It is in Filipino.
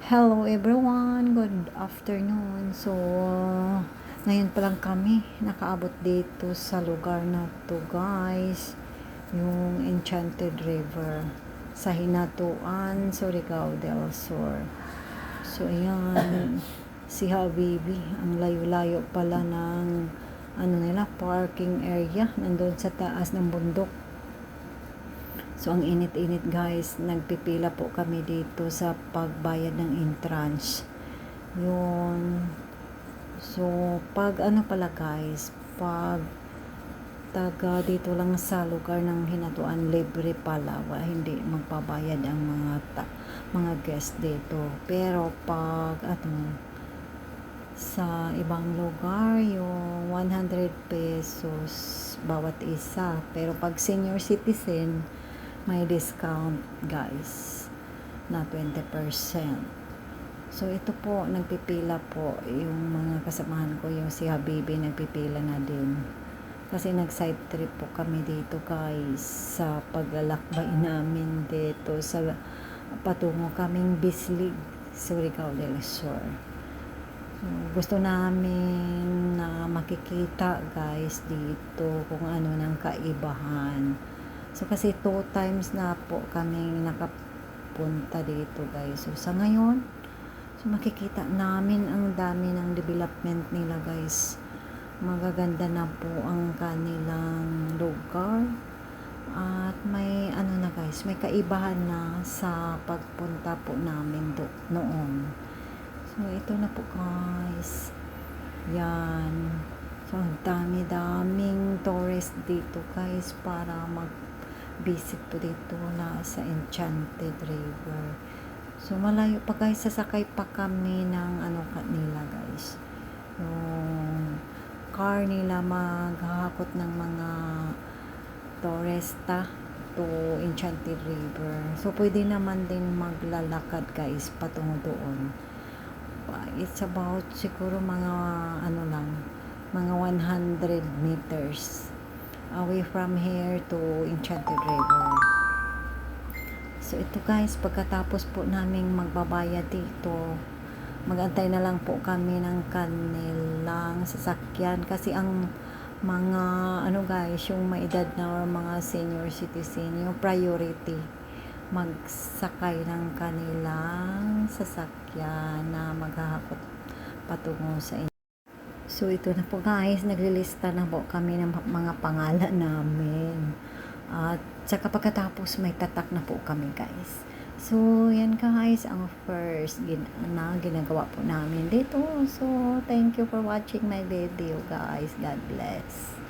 Hello everyone, good afternoon. So, ngayon pa lang kami nakaabot dito sa lugar na to guys. Yung Enchanted River sa Hinatuan, Surigao del Sur. So, ayan, si Habibi, ang layo-layo pala ng parking area, nandun sa taas ng bundok. So, ang init-init guys, nagpipila po kami dito sa pagbayad ng entrance. Yun. So, pag pala guys, pag taga dito lang sa lugar ng Hinatuan, libre pala. Hindi magpabayad ang mga guest dito. Pero pag sa ibang lugar, yung 100 pesos bawat isa. Pero pag senior citizen, may discount guys na 20%. So ito po, nagpipila po yung mga kasamahan ko, yung si Habibi nagpipila na din kasi nag side trip po kami dito guys sa paglalakbay namin dito sa patungo kaming Bislig, Surigao del Sur. So, gusto namin na makikita guys dito kung ano ng kaibahan. So, kasi 2 times na po kaming nakapunta dito guys. So, sa ngayon, so makikita namin ang dami ng development nila guys. Magaganda na po ang kanilang lugar. At may na guys, may kaibahan na sa pagpunta po namin noon. So, ito na po guys. Yan. So, ang dami-daming tourist dito guys para visit po dito na sa Enchanted River. So, malayo pa guys, sasakay pa kami ng nila guys. Yung car nila maghahakot ng mga turista to Enchanted River. So, pwede naman din maglalakad guys patungo doon. It's about siguro mga mga 100 meters away from here to Enchanted River. So ito guys, pagkatapos po naming magbabayad dito, magantay na lang po kami ng kanilang sasakyan kasi ang mga guys, yung may edad na or mga senior citizen, yung priority magsakay ng kanilang sasakyan na maghahakot patungo sa inyo. So, ito na po guys, naglilista na po kami ng mga pangalan namin. At saka pagkatapos may tatak na po kami guys. So, yan guys, ang first ginagawa po namin dito. So, thank you for watching my video guys. God bless.